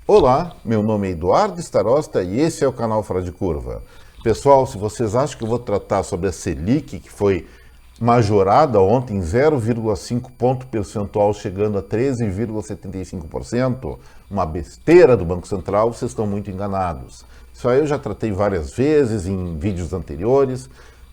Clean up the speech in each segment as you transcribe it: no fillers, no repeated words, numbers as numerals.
Olá, meu nome é Eduardo Starosta e esse é o canal Fora de Curva. Pessoal, se vocês acham que eu vou tratar sobre a Selic, que foi majorada ontem em 0,5 ponto percentual, chegando a 13,75%, uma besteira do Banco Central, vocês estão muito enganados. Isso aí eu já tratei várias vezes em vídeos anteriores,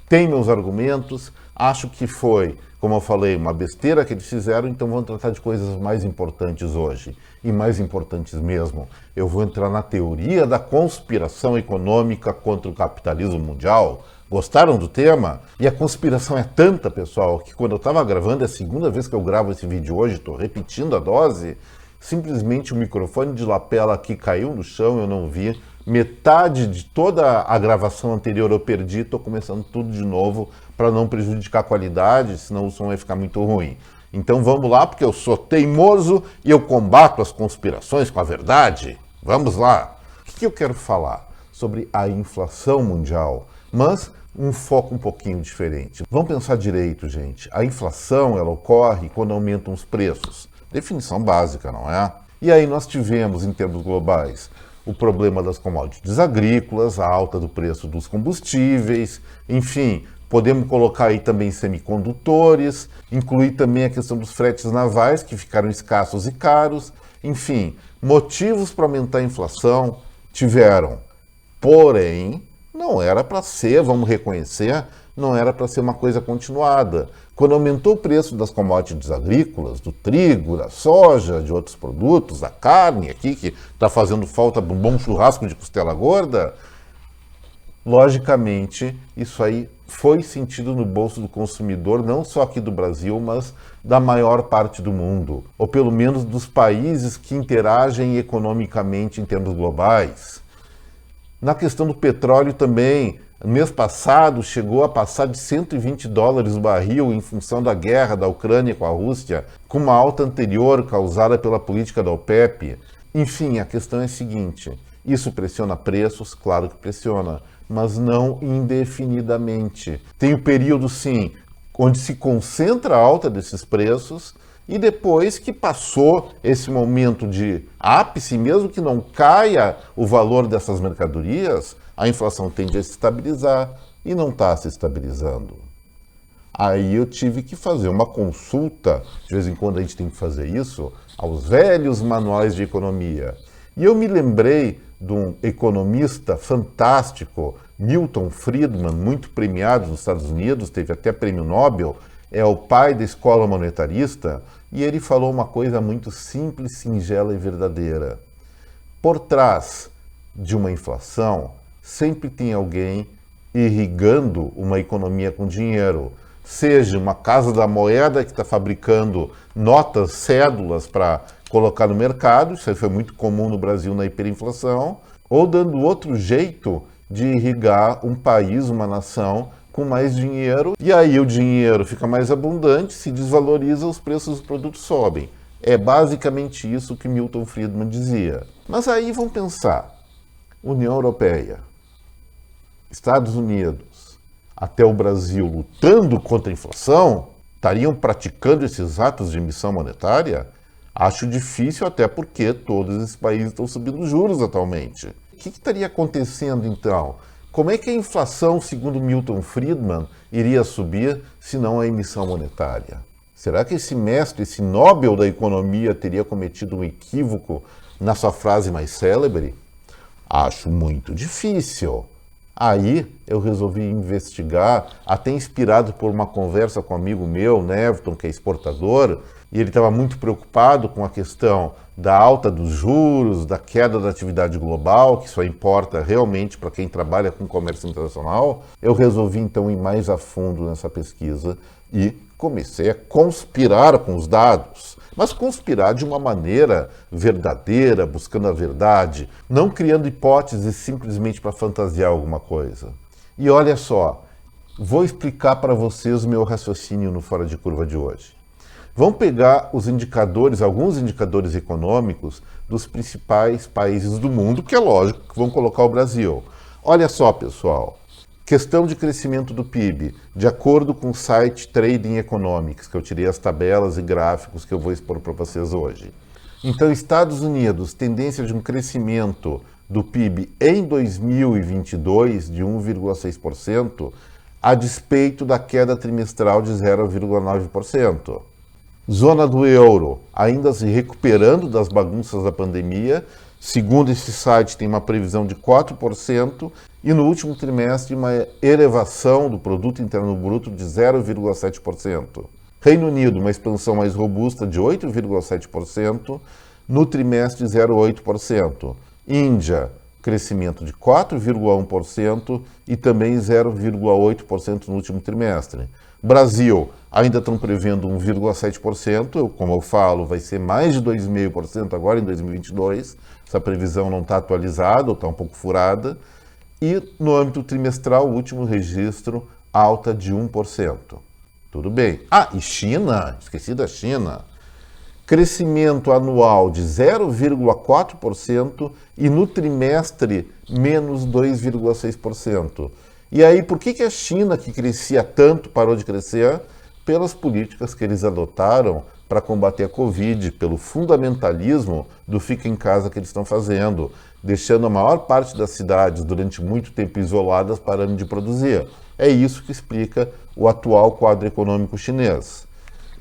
tem meus argumentos, acho que foi, como eu falei, uma besteira que eles fizeram, então vamos tratar de coisas mais importantes hoje. E mais importantes mesmo. Eu vou entrar na teoria da conspiração econômica contra o capitalismo mundial. Gostaram do tema? E a conspiração é tanta, pessoal, que quando eu estava gravando, é a segunda vez que eu gravo esse vídeo hoje, estou repetindo a dose, simplesmente o microfone de lapela aqui caiu no chão, eu não vi. Metade de toda a gravação anterior eu perdi, estou começando tudo de novo para não prejudicar a qualidade, senão o som vai ficar muito ruim. Então vamos lá, porque eu sou teimoso e eu combato as conspirações com a verdade. Vamos lá. O que eu quero falar? Sobre a inflação mundial, mas um foco um pouquinho diferente. Vamos pensar direito, gente. A inflação, ela ocorre quando aumentam os preços. Definição básica, não é? E aí nós tivemos, em termos globais, o problema das commodities agrícolas, a alta do preço dos combustíveis, enfim, podemos colocar aí também semicondutores, incluir também a questão dos fretes navais, que ficaram escassos e caros, enfim, motivos para aumentar a inflação tiveram. Porém, não era para ser, vamos reconhecer, não era para ser uma coisa continuada. Quando aumentou o preço das commodities agrícolas, do trigo, da soja, de outros produtos, da carne aqui, que está fazendo falta um bom churrasco de costela gorda, logicamente, isso aí foi sentido no bolso do consumidor, não só aqui do Brasil, mas da maior parte do mundo, ou pelo menos dos países que interagem economicamente em termos globais. Na questão do petróleo também, mês passado chegou a passar de 120 dólares o barril em função da guerra da Ucrânia com a Rússia, com uma alta anterior causada pela política da OPEP. Enfim, a questão é a seguinte, isso pressiona preços? Claro que pressiona, mas não indefinidamente. Tem o período, sim, onde se concentra a alta desses preços e depois que passou esse momento de ápice, mesmo que não caia o valor dessas mercadorias, a inflação tende a se estabilizar e não está se estabilizando. Aí eu tive que fazer uma consulta, de vez em quando a gente tem que fazer isso, aos velhos manuais de economia. E eu me lembrei de um economista fantástico, Milton Friedman, muito premiado nos Estados Unidos, teve até prêmio Nobel, é o pai da escola monetarista, e ele falou uma coisa muito simples, singela e verdadeira. Por trás de uma inflação, sempre tem alguém irrigando uma economia com dinheiro, seja uma casa da moeda que está fabricando notas, cédulas para colocar no mercado, isso aí foi muito comum no Brasil na hiperinflação, ou dando outro jeito de irrigar um país, uma nação, com mais dinheiro, e aí o dinheiro fica mais abundante, se desvaloriza, os preços dos produtos sobem. É basicamente isso que Milton Friedman dizia. Mas aí vamos pensar, União Europeia, Estados Unidos, até o Brasil lutando contra a inflação, estariam praticando esses atos de emissão monetária? Acho difícil, até porque todos esses países estão subindo juros atualmente. O que estaria acontecendo então? Como é que a inflação, segundo Milton Friedman, iria subir se não a emissão monetária? Será que esse mestre, esse Nobel da economia, teria cometido um equívoco na sua frase mais célebre? Acho muito difícil. Aí eu resolvi investigar, até inspirado por uma conversa com um amigo meu, Neverton, que é exportador, e ele estava muito preocupado com a questão da alta dos juros, da queda da atividade global, que só importa realmente para quem trabalha com comércio internacional. Eu resolvi então ir mais a fundo nessa pesquisa e comecei a conspirar com os dados, mas conspirar de uma maneira verdadeira, buscando a verdade, não criando hipóteses simplesmente para fantasiar alguma coisa. E olha só, vou explicar para vocês o meu raciocínio no Fora de Curva de hoje. Vamos pegar os indicadores, alguns indicadores econômicos dos principais países do mundo, que é lógico que vão colocar o Brasil. Olha só, pessoal, questão de crescimento do PIB, de acordo com o site Trading Economics, que eu tirei as tabelas e gráficos que eu vou expor para vocês hoje. Então, Estados Unidos, tendência de um crescimento do PIB em 2022 de 1,6%, a despeito da queda trimestral de 0,9%. Zona do euro, ainda se recuperando das bagunças da pandemia, segundo esse site, tem uma previsão de 4%, e no último trimestre uma elevação do produto interno bruto de 0,7%. Reino Unido, uma expansão mais robusta de 8,7%, no trimestre 0,8%. Índia, crescimento de 4,1% e também 0,8% no último trimestre. Brasil, ainda estão prevendo 1,7%, como eu falo, vai ser mais de 2,5% agora em 2022. Essa previsão não está atualizada, ou está um pouco furada. E no âmbito trimestral, o último registro, alta de 1%. Tudo bem. Ah, e China, esqueci da China. Crescimento anual de 0,4% e no trimestre menos 2,6%. E aí, por que a China, que crescia tanto, parou de crescer? Pelas políticas que eles adotaram para combater a Covid, pelo fundamentalismo do fica em casa que eles estão fazendo, deixando a maior parte das cidades durante muito tempo isoladas, parando de produzir. É isso que explica o atual quadro econômico chinês.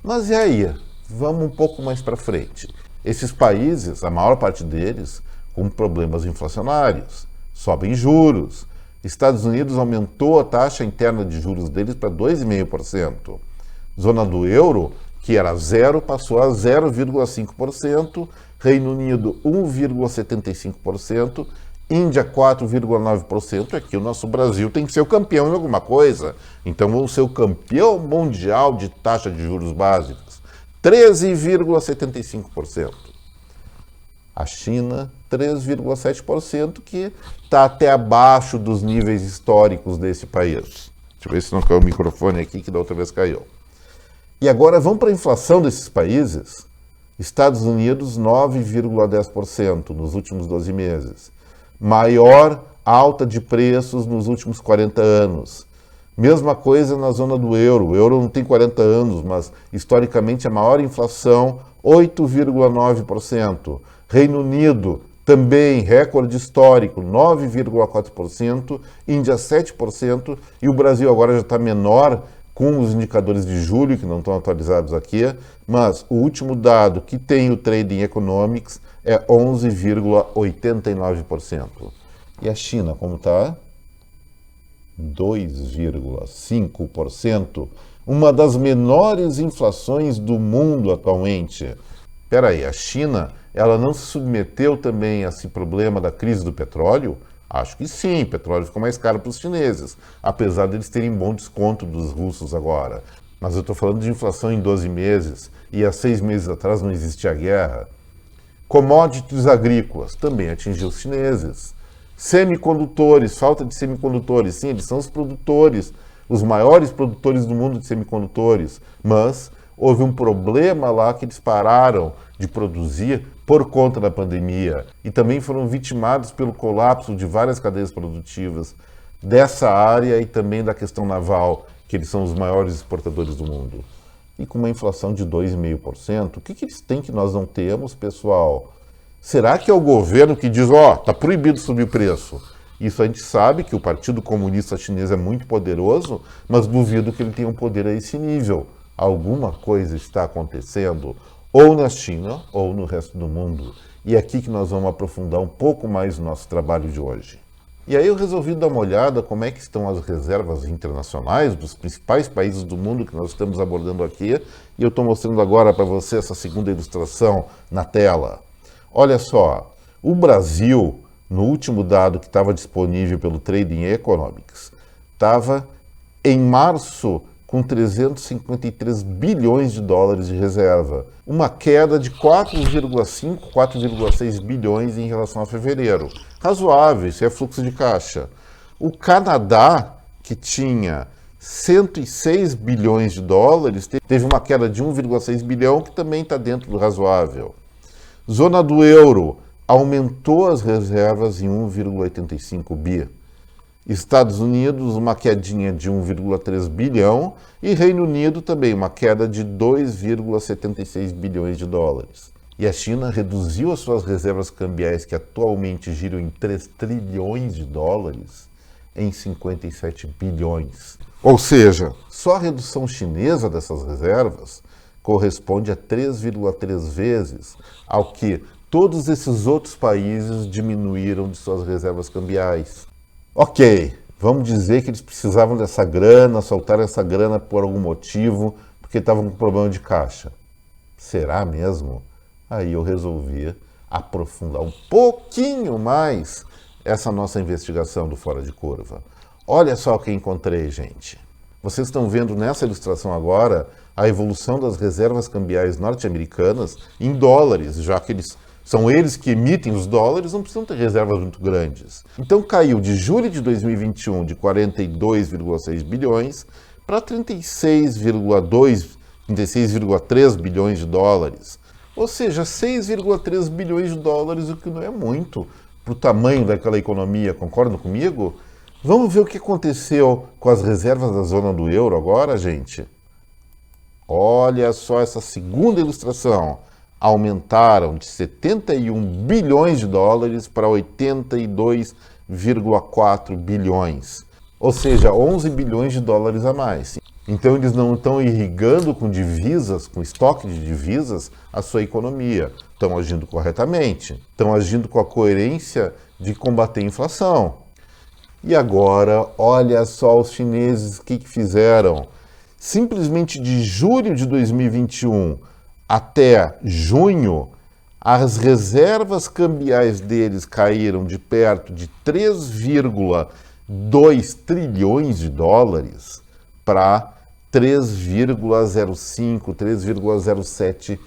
Mas e aí? Vamos um pouco mais para frente. Esses países, a maior parte deles, com problemas inflacionários, sobem juros. Estados Unidos aumentou a taxa interna de juros deles para 2,5%. Zona do euro, que era zero, passou a 0,5%. Reino Unido, 1,75%. Índia, 4,9%. Aqui o nosso Brasil tem que ser o campeão em alguma coisa. Então vamos ser o campeão mundial de taxa de juros básicos. 13,75%. A China, 3,7%, que está até abaixo dos níveis históricos desse país. Deixa eu ver se não caiu o microfone aqui, que da outra vez caiu. E agora vamos para a inflação desses países. Estados Unidos, 9,10% nos últimos 12 meses. Maior alta de preços nos últimos 40 anos. Mesma coisa na zona do euro. O euro não tem 40 anos, mas historicamente a maior inflação, 8,9%. Reino Unido, também recorde histórico, 9,4%. Índia, 7%. E o Brasil agora já está menor, com os indicadores de julho, que não estão atualizados aqui. Mas o último dado que tem o Trading Economics é 11,89%. E a China, como está? 2,5%, uma das menores inflações do mundo atualmente. Espera aí, a China, ela não se submeteu também a esse problema da crise do petróleo? Acho que sim, o petróleo ficou mais caro para os chineses, apesar de eles terem bom desconto dos russos agora. Mas eu estou falando de inflação em 12 meses, e há 6 meses atrás não existia guerra. Commodities agrícolas também atingiu os chineses. Semicondutores, falta de semicondutores. Sim, eles são os produtores, os maiores produtores do mundo de semicondutores. Mas houve um problema lá que eles pararam de produzir por conta da pandemia. E também foram vitimados pelo colapso de várias cadeias produtivas dessa área e também da questão naval, que eles são os maiores exportadores do mundo. E com uma inflação de 2,5%, o que eles têm que nós não temos, pessoal? Será que é o governo que diz, está proibido subir o preço? Isso a gente sabe que o Partido Comunista Chinês é muito poderoso, mas duvido que ele tenha um poder a esse nível. Alguma coisa está acontecendo, ou na China, ou no resto do mundo. E é aqui que nós vamos aprofundar um pouco mais o nosso trabalho de hoje. E aí eu resolvi dar uma olhada como é que estão as reservas internacionais dos principais países do mundo que nós estamos abordando aqui. E eu estou mostrando agora para você essa segunda ilustração na tela. Olha só, o Brasil, no último dado que estava disponível pelo Trading Economics, estava em março com 353 bilhões de dólares de reserva, uma queda de 4,5, 4,6 bilhões em relação a fevereiro. Razoável, isso é fluxo de caixa. O Canadá, que tinha 106 bilhões de dólares, teve uma queda de 1,6 bilhão, que também está dentro do razoável. Zona do euro aumentou as reservas em 1,85 bi. Estados Unidos, uma quedinha de 1,3 bilhão. E Reino Unido também, uma queda de 2,76 bilhões de dólares. E a China reduziu as suas reservas cambiais, que atualmente giram em 3 trilhões de dólares, em 57 bilhões. Ou seja, só a redução chinesa dessas reservas corresponde a 3,3 vezes ao que todos esses outros países diminuíram de suas reservas cambiais. Ok, vamos dizer que eles precisavam dessa grana, soltaram essa grana por algum motivo, porque estavam com problema de caixa. Será mesmo? Aí eu resolvi aprofundar um pouquinho mais essa nossa investigação do Fora de Curva. Olha só o que encontrei, gente. Vocês estão vendo nessa ilustração agora a evolução das reservas cambiais norte-americanas em dólares, já que são eles que emitem os dólares, não precisam ter reservas muito grandes. Então caiu de julho de 2021 de 42,6 bilhões para 36,3 bilhões de dólares. Ou seja, 6,3 bilhões de dólares, o que não é muito para o tamanho daquela economia, concordam comigo? Vamos ver o que aconteceu com as reservas da zona do euro agora, gente? Olha só essa segunda ilustração. Aumentaram de 71 bilhões de dólares para 82,4 bilhões. Ou seja, 11 bilhões de dólares a mais. Então eles não estão irrigando com divisas, com estoque de divisas, a sua economia. Estão agindo corretamente. Estão agindo com a coerência de combater a inflação. E agora, olha só os chineses o que fizeram. Simplesmente de julho de 2021 até junho, as reservas cambiais deles caíram de perto de 3,2 trilhões de dólares para 3,05, 3,07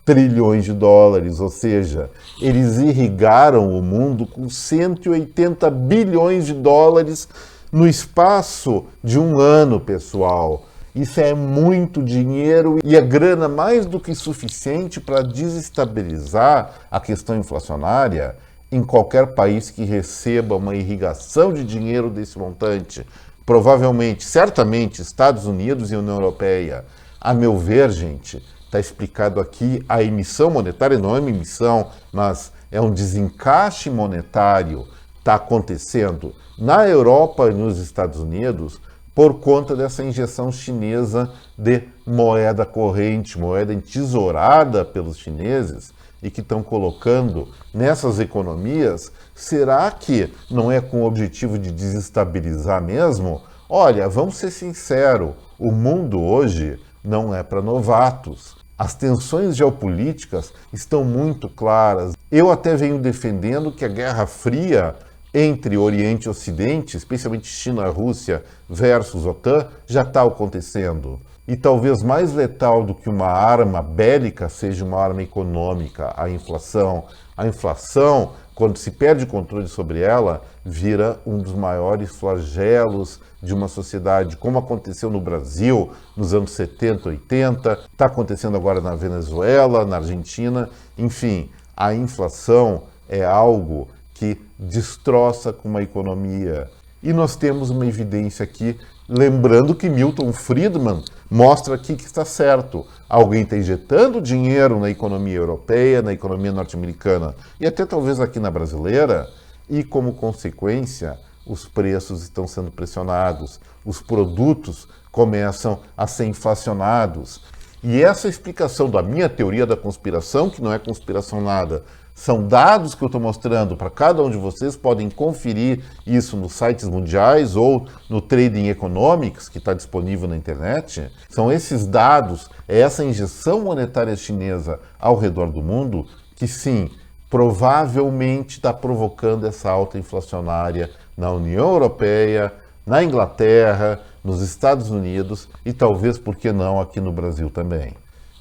trilhões de dólares, ou seja, eles irrigaram o mundo com 180 bilhões de dólares no espaço de um ano, pessoal. Isso é muito dinheiro e é grana mais do que suficiente para desestabilizar a questão inflacionária em qualquer país que receba uma irrigação de dinheiro desse montante. Provavelmente, certamente, Estados Unidos e União Europeia. A meu ver, gente, está explicado aqui a emissão monetária, não é uma emissão, mas é um desencaixe monetário está acontecendo na Europa e nos Estados Unidos por conta dessa injeção chinesa de moeda corrente, moeda entesourada pelos chineses e que estão colocando nessas economias. Será que não é com o objetivo de desestabilizar mesmo? Olha, vamos ser sinceros, o mundo hoje não é para novatos. As tensões geopolíticas estão muito claras. Eu até venho defendendo que a Guerra Fria entre Oriente e Ocidente, especialmente China-Rússia versus OTAN, já está acontecendo. E talvez mais letal do que uma arma bélica seja uma arma econômica, a inflação. A inflação, quando se perde o controle sobre ela, vira um dos maiores flagelos de uma sociedade, como aconteceu no Brasil nos anos 70, 80, está acontecendo agora na Venezuela, na Argentina. Enfim, a inflação é algo que destroça com uma economia. E nós temos uma evidência aqui, lembrando que Milton Friedman mostra aqui que está certo. Alguém está injetando dinheiro na economia europeia, na economia norte-americana e até talvez aqui na brasileira, e como consequência, os preços estão sendo pressionados, os produtos começam a ser inflacionados. E essa explicação da minha teoria da conspiração, que não é conspiração nada, são dados que eu estou mostrando para cada um de vocês, podem conferir isso nos sites mundiais ou no Trading Economics, que está disponível na internet. São esses dados, é essa injeção monetária chinesa ao redor do mundo que, sim, provavelmente está provocando essa alta inflacionária na União Europeia, na Inglaterra, nos Estados Unidos e talvez, por que não, aqui no Brasil também.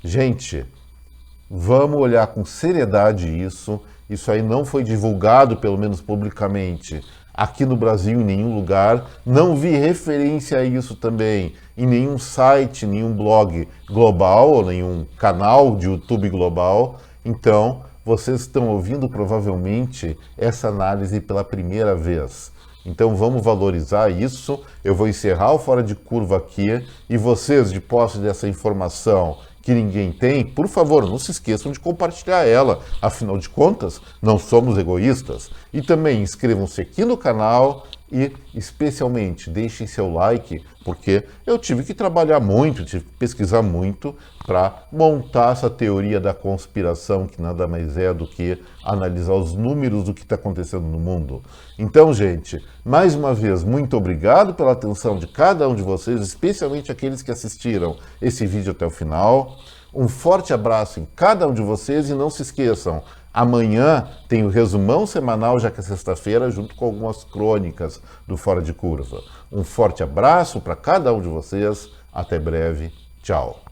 Gente, vamos olhar com seriedade isso. Isso aí não foi divulgado, pelo menos publicamente, aqui no Brasil em nenhum lugar. Não vi referência a isso também em nenhum site, nenhum blog global ou nenhum canal de YouTube global. Então, vocês estão ouvindo provavelmente essa análise pela primeira vez. Então vamos valorizar isso. Eu vou encerrar o Fora de Curva aqui e vocês, de posse dessa informação que ninguém tem, por favor, não se esqueçam de compartilhar ela. Afinal de contas, não somos egoístas. E também inscrevam-se aqui no canal e, especialmente, deixem seu like, porque eu tive que trabalhar muito, tive que pesquisar muito para montar essa teoria da conspiração, que nada mais é do que analisar os números do que está acontecendo no mundo. Então, gente, mais uma vez, muito obrigado pela atenção de cada um de vocês, especialmente aqueles que assistiram esse vídeo até o final. Um forte abraço em cada um de vocês e não se esqueçam, amanhã tem o resumão semanal, já que é sexta-feira, junto com algumas crônicas do Fora de Curva. Um forte abraço para cada um de vocês, até breve, tchau.